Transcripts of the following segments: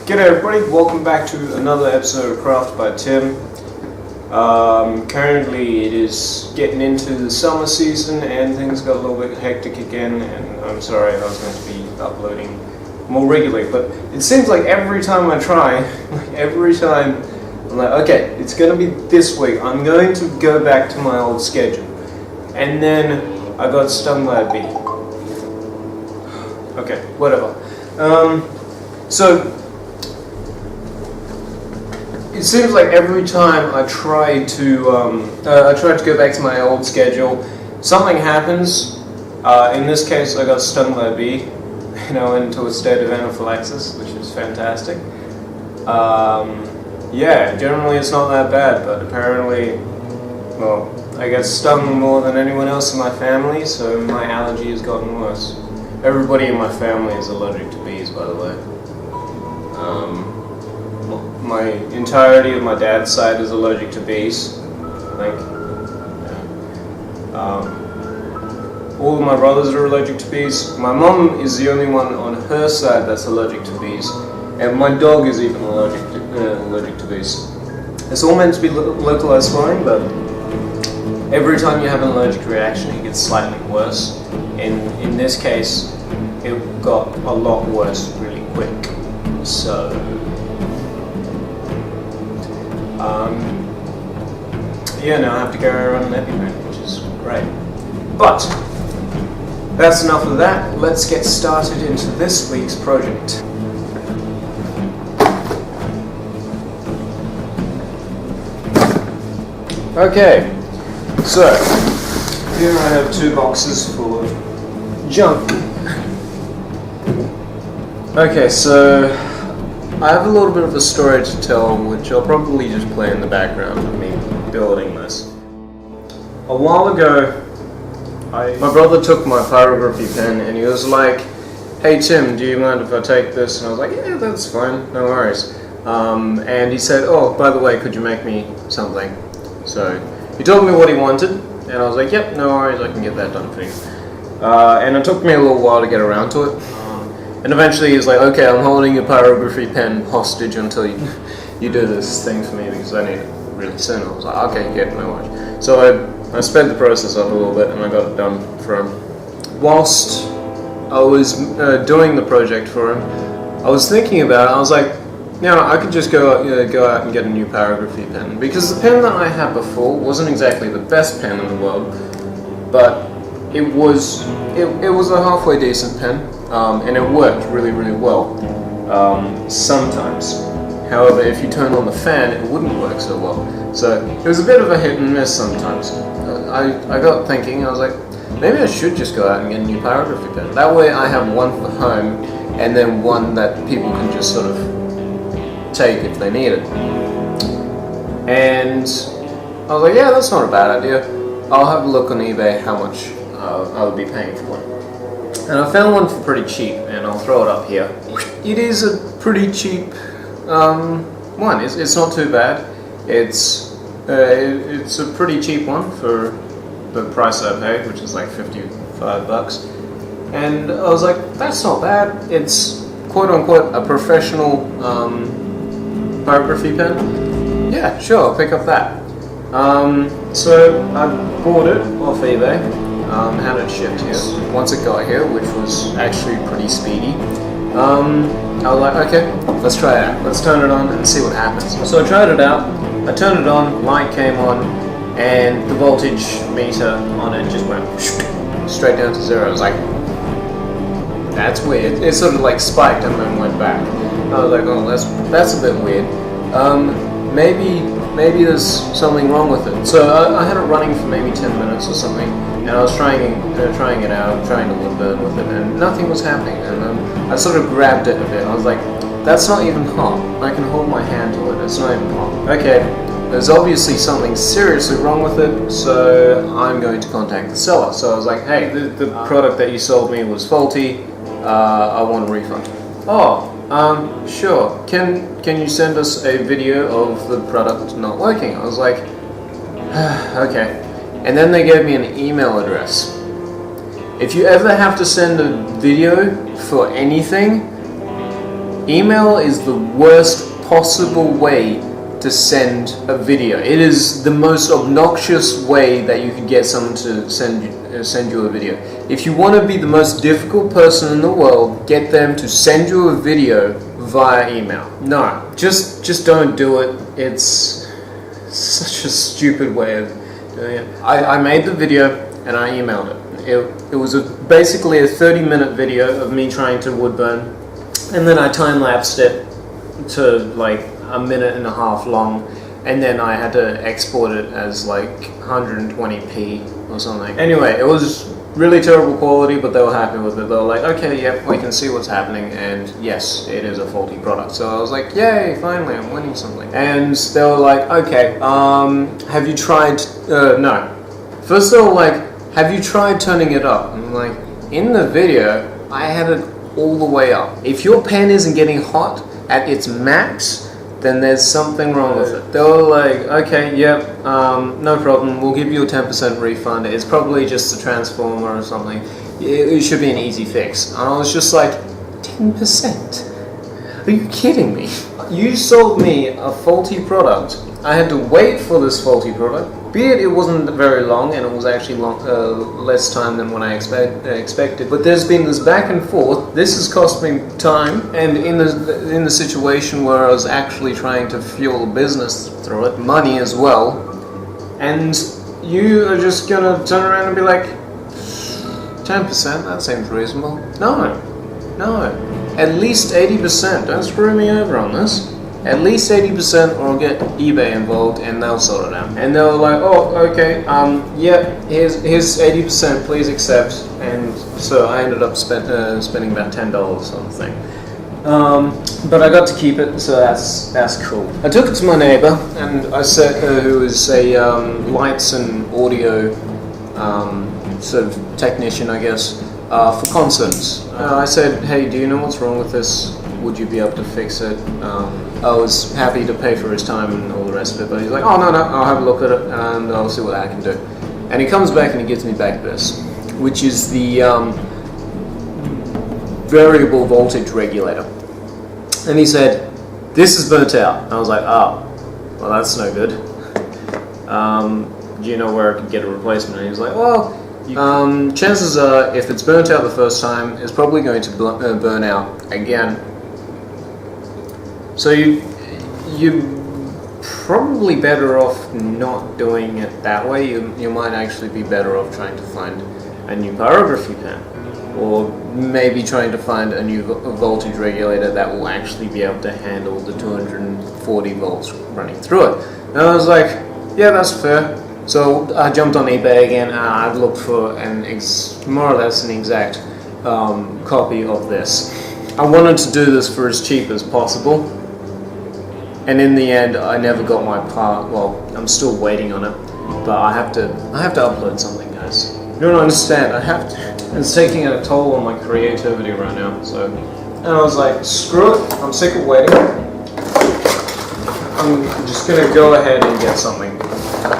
G'day everybody, welcome back to another episode of Craft by Tim. Currently it is getting into the summer season and things got a little bit hectic again, and I'm sorry, I was going to be uploading more regularly, but it seems like every time I try, I'm like, okay, it's going to be this week, I'm going to go back to my old schedule. And then I got stung by a bee. Okay, whatever. So it seems like every time I try to go back to my old schedule, something happens. In this case, I got stung by a bee, and I went into a state of anaphylaxis, which is fantastic. Yeah, generally it's not that bad, but apparently, well, I get stung more than anyone else in my family, so my allergy has gotten worse. Everybody in my family is allergic to bees, by the way. My entirety of my dad's side is allergic to bees, I think. Yeah. All of my brothers are allergic to bees. My mum is the only one on her side that's allergic to bees, and my dog is even allergic to bees. It's all meant to be localized fine, but every time you have an allergic reaction, it gets slightly worse. And in this case, it got a lot worse really quick. So, yeah, now I have to go around an EpiPen, which is great. But that's enough of that. Let's get started into this week's project. Okay, so here I have two boxes full of junk. Okay, so I have a little bit of a story to tell, which I'll probably just play in the background of me building this. A while ago, my brother took my pyrography pen and he was like, "Hey Tim, do you mind if I take this?" And I was like, "Yeah, that's fine, no worries." And he said, "Oh, by the way, could you make me something?" So he told me what he wanted, and I was like, "Yep, no worries, I can get that done for you." And it took me a little while to get around to it. And eventually he was like, "Okay, I'm holding your pyrography pen hostage until you do this thing for me because I need it really soon." I was like, "Okay, yeah, no worries." So I sped the process up a little bit and I got it done for him. Whilst I was doing the project for him, I was thinking about it. I was like, I could just go out and get a new pyrography pen, because the pen that I had before wasn't exactly the best pen in the world, but it was a halfway decent pen, and it worked really, really well. Sometimes, however, if you turn on the fan, it wouldn't work so well. So it was a bit of a hit and miss sometimes. I got thinking, I was like, maybe I should just go out and get a new pyrography pen. That way I have one for home, and then one that people can just sort of take if they need it. And I was like, yeah, that's not a bad idea. I'll have a look on eBay how much I would be paying for one. And I found one for pretty cheap, and I'll throw it up here. It is a pretty cheap one. It's not too bad. It's a pretty cheap one for the price I paid, which is like $55. And I was like, that's not bad. It's quote unquote a professional pyrography pen. Yeah, sure, I'll pick up that. So I bought it off eBay, had it shipped here. Once it got here, which was actually pretty speedy, I was like, okay, let's try it out. Let's turn it on and see what happens. So I tried it out, I turned it on, light came on, and the voltage meter on it just went straight down to zero. I was like, that's weird. It sort of like spiked and then went back. I was like, oh, that's a bit weird. Maybe there's something wrong with it. So I had it running for maybe 10 minutes or something, and I was trying it out, trying a little bit with it, and nothing was happening. And I sort of grabbed it a bit. I was like, that's not even hot. I can hold my hand to it. It's not even hot. Okay, there's obviously something seriously wrong with it, so I'm going to contact the seller. So I was like, hey, the product that you sold me was faulty. I want a refund. Oh, sure. Can you send us a video of the product not working? I was like, okay. And then they gave me an email address. If you ever have to send a video for anything, Email is the worst possible way to send a video. It is the most obnoxious way that you could get someone to send you a video. If you want to be the most difficult person in the world, get them to send you a video via email. No, just don't do it. It's such a stupid way of doing it. I made the video and I emailed it. It was basically a 30-minute video of me trying to wood burn, and then I time-lapsed it to like a minute and a half long, and then I had to export it as like 120p or something. Anyway, it was really terrible quality, but they were happy with it. They were like, okay, yep, we can see what's happening, and yes, it is a faulty product. So I was like, yay, finally, I'm winning something. And they were like, okay, have you tried, no. First they were like, have you tried turning it up? And I'm like, in the video, I had it all the way up. If your pen isn't getting hot at its max, then there's something wrong with it. They were like, okay, yep, no problem, we'll give you a 10% refund. It's probably just a transformer or something. It should be an easy fix. And I was just like, 10%? Are you kidding me? You sold me a faulty product. I had to wait for this faulty product, be it wasn't very long, and it was actually less time than what I expected. But there's been this back and forth. This has cost me time, and in the situation where I was actually trying to fuel a business through it, money as well, and you are just gonna turn around and be like, 10%, that seems reasonable. No, at least 80%. Don't screw me over on this. At least 80%, or I'll get eBay involved and they'll sort it out. And they were like, oh, okay, yeah, here's 80%, please accept. And so I ended up spending about $10 on the thing. But I got to keep it, so that's cool. I took it to my neighbor, and I said, who is a lights and audio sort of technician, I guess, for concerts. I said, hey, do you know what's wrong with this? Would you be able to fix it? I was happy to pay for his time and all the rest of it, but he's like, oh no, I'll have a look at it and I'll see what I can do. And he comes back and he gives me back this, which is the variable voltage regulator. And he said, this is burnt out. And I was like, oh, well that's no good. Do you know where I could get a replacement? And he was like, well, chances are if it's burnt out the first time, it's probably going to burn out again. So you're probably better off not doing it that way. You might actually be better off trying to find a new pyrography pen, or maybe trying to find a new voltage regulator that will actually be able to handle the 240 volts running through it. And I was like, yeah, that's fair. So I jumped on eBay again and I've looked for more or less an exact copy of this. I wanted to do this for as cheap as possible. And in the end, I never got my part. Well, I'm still waiting on it, but I have to upload something, guys. You don't understand. I have to. It's taking a toll on my creativity right now. So, and I was like, screw it. I'm sick of waiting. I'm just gonna go ahead and get something.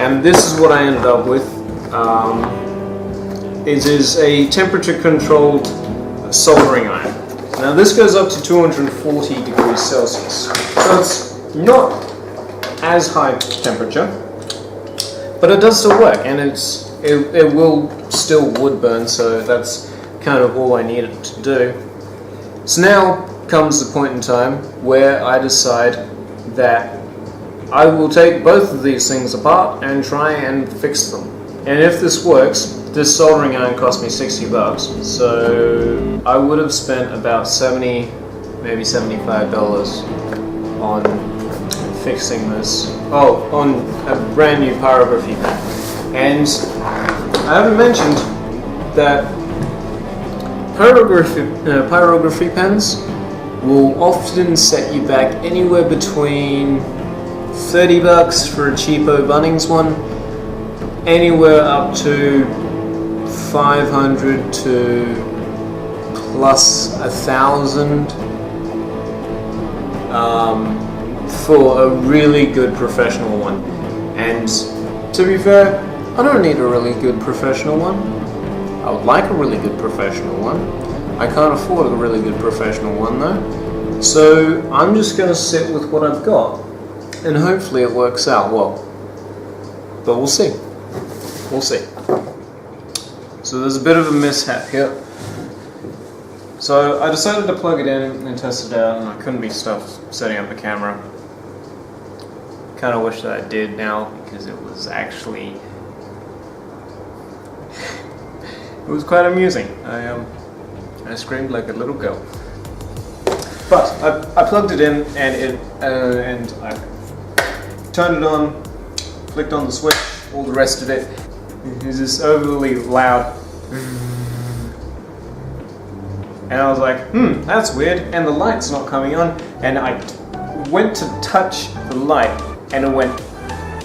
And this is what I ended up with. It is a temperature-controlled soldering iron. Now this goes up to 240 degrees Celsius. So it's not as high temperature, but it does still work, and it will still wood burn, so that's kind of all I needed to do. So now comes the point in time where I decide that I will take both of these things apart and try and fix them. And if this works, this soldering iron cost me $60, so I would have spent about $70, maybe $75 on fixing this. Oh, on a brand new pyrography pen. And I haven't mentioned that pyrography pens will often set you back anywhere between $30 for a cheapo Bunnings one, anywhere up to 500 to plus 1,000 for a really good professional one. And to be fair, I don't need a really good professional one. I would like a really good professional one. I can't afford a really good professional one though. So I'm just going to sit with what I've got, and hopefully it works out well. But we'll see. We'll see. So there's a bit of a mishap here. So I decided to plug it in and test it out, and I couldn't be stuffed setting up the camera. Kind of wish that I did now, because it was actually it was quite amusing. I screamed like a little girl. But I plugged it in, and I turned it on, clicked on the switch, all the rest of it. It was this overly loud. And I was like, that's weird, and the light's not coming on, and I went to touch the light, and it went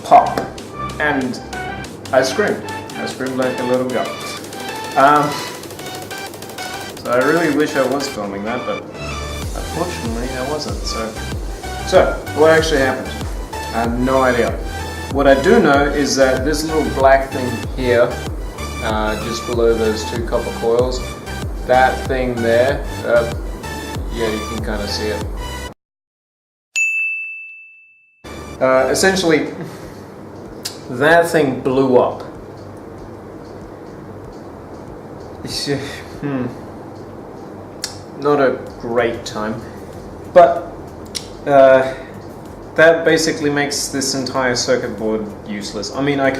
pop, and I screamed. I screamed like a little girl. So I really wish I was filming that, but unfortunately I wasn't, So, what actually happened? I have no idea. What I do know is that this little black thing here, just below those two copper coils, that thing there, yeah, you can kind of see it. Essentially, that thing blew up. Not a great time, but that basically makes this entire circuit board useless. I mean, I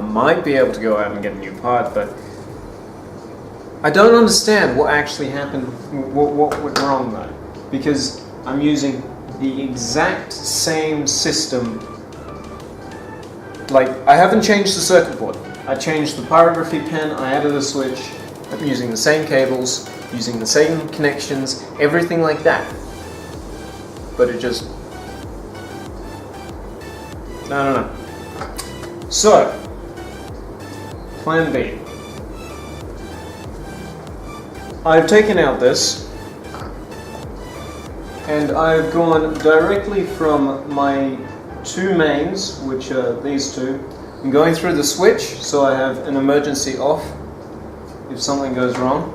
might be able to go out and get a new part, but I don't understand what actually happened, what went wrong though, because I'm using the exact same system. Like, I haven't changed the circuit board. I changed the pyrography pen, I added a switch, I'm using the same cables, using the same connections, everything like that. But it just... I don't know. So, plan B. I've taken out this, and I've gone directly from my two mains, which are these two. I'm going through the switch, so I have an emergency off if something goes wrong,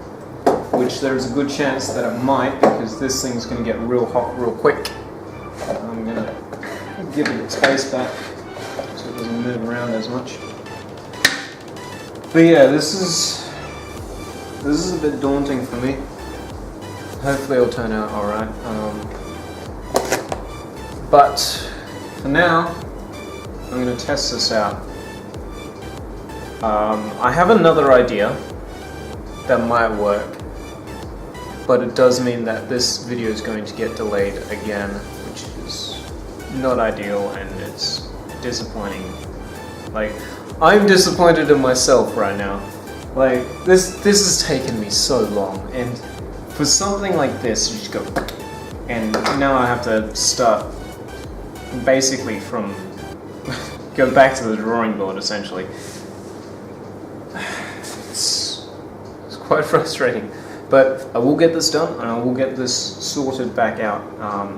which there is a good chance that it might, because this thing's going to get real hot real quick. I'm going to give it its space back so it doesn't move around as much. But yeah, this is a bit daunting for me. Hopefully it'll turn out alright. But for now, I'm going to test this out. I have another idea that might work, but it does mean that this video is going to get delayed again, which is not ideal, and it's disappointing. Like, I'm disappointed in myself right now. Like, this has taken me so long, and for something like this, you just go, and now I have to start basically from, go back to the drawing board essentially. It's quite frustrating, but I will get this done, and I will get this sorted back out.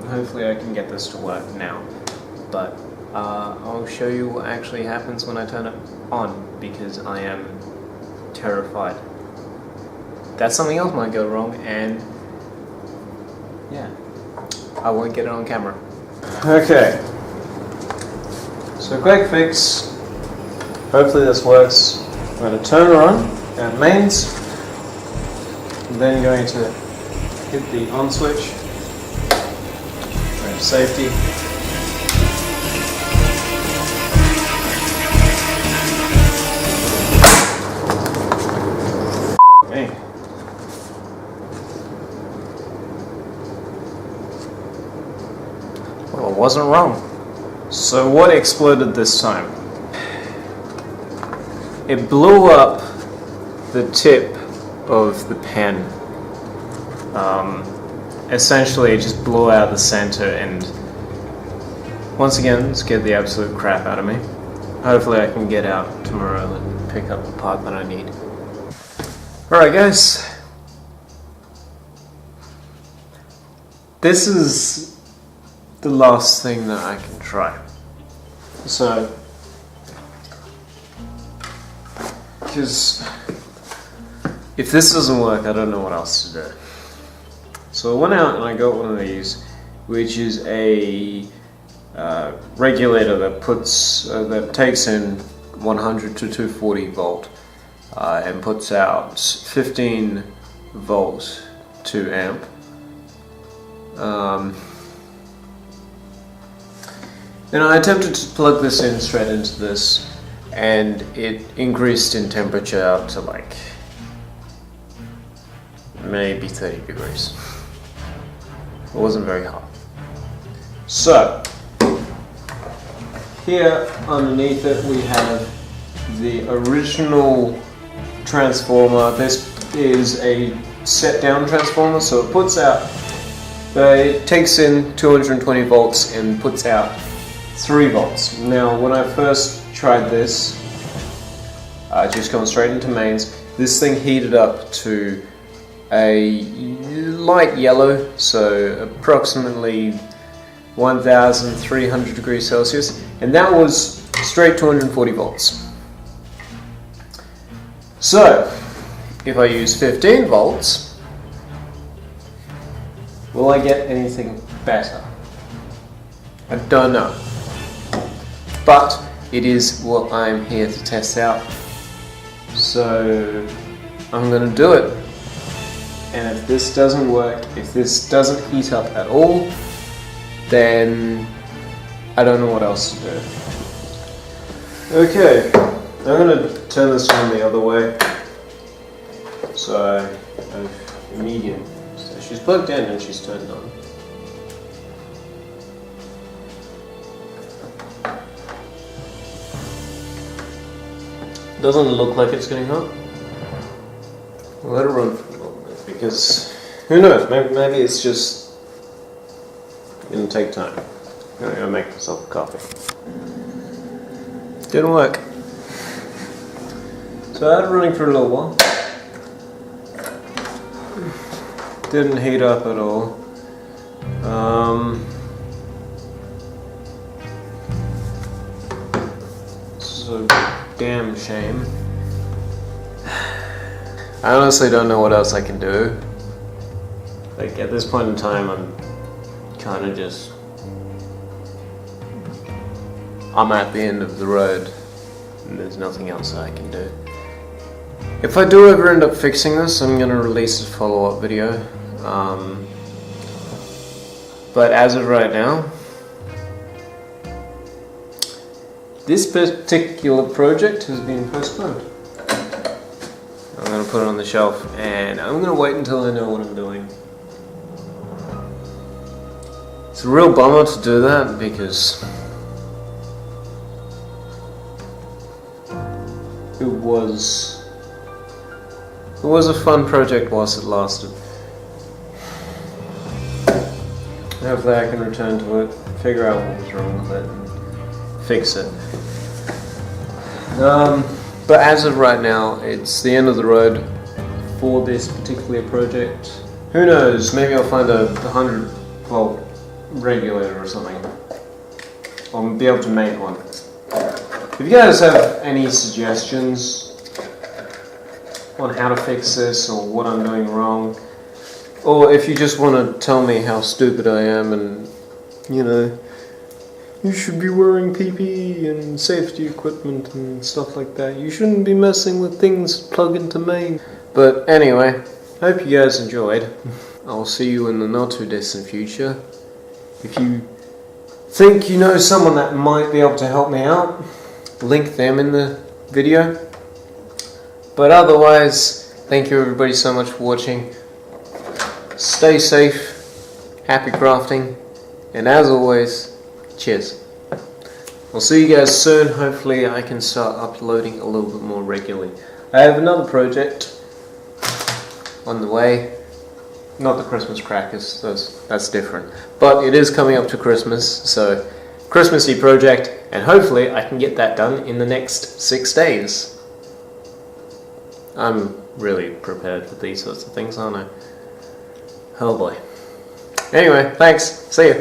Hopefully I can get this to work now, but I'll show you what actually happens when I turn it on, because I am terrified that something else might go wrong, and yeah, I won't get it on camera. Okay, so quick fix. Hopefully this works. I'm going to turn it on at mains, and then going to hit the on switch, turn to safety. Well, it wasn't wrong. So what exploded this time? It blew up the tip of the pen. Essentially it just blew out the center, and once again scared the absolute crap out of me. Hopefully I can get out tomorrow and pick up the part that I need. Alright guys, this is the last thing that I can try. So, because if this doesn't work, I don't know what else to do. So I went out and I got one of these, which is a regulator that takes in 100 to 240 volt and puts out 15 volts to amp. And I attempted to plug this in straight into this, and it increased in temperature up to like maybe 30 degrees. It wasn't very hot. So here underneath it we have the original transformer. This is a set down transformer, so it takes in 220 volts and puts out 3 volts. Now when I first tried this, just going straight into mains, this thing heated up to a light yellow, so approximately 1300 degrees Celsius, and that was straight 240 volts. So if I use 15 volts, will I get anything better? I don't know, but it is what I'm here to test out, so I'm going to do it. And if this doesn't work, if this doesn't heat up at all, then I don't know what else to do. Okay, I'm going to turn this on the other way. So I have medium. So she's plugged in and she's turned on. Doesn't look like it's getting hot. We'll let it run for a little bit, because who knows, maybe it's just going to take time. I'm going to make myself a coffee. Didn't work. So I had it running for a little while. Didn't heat up at all. This is a damn shame. I honestly don't know what else I can do. Like at this point in time, I'm kind of just, I'm at the end of the road and there's nothing else I can do. If I do ever end up fixing this, I'm going to release a follow-up video. But as of right now, this particular project has been postponed. I'm going to put it on the shelf and I'm going to wait until I know what I'm doing. It's a real bummer to do that, because it was a fun project whilst it lasted. Hopefully I can return to it, figure out what was wrong with it, and fix it. But as of right now, it's the end of the road for this particular project. Who knows, maybe I'll find a 100 volt regulator or something. I'll be able to make one. If you guys have any suggestions on how to fix this or what I'm doing wrong, or if you just want to tell me how stupid I am and, you know, you should be wearing PPE and safety equipment and stuff like that. You shouldn't be messing with things plugged into main. But anyway, hope you guys enjoyed. I'll see you in the not too distant future. If you think you know someone that might be able to help me out, link them in the video. But otherwise, thank you everybody so much for watching. Stay safe, happy crafting, and as always, cheers. I'll see you guys soon. Hopefully I can start uploading a little bit more regularly. I have another project on the way. Not the Christmas crackers, that's different. But it is coming up to Christmas, so Christmassy project, and hopefully I can get that done in the next 6 days. I'm really prepared for these sorts of things, aren't I? Oh boy. Anyway, thanks. See ya.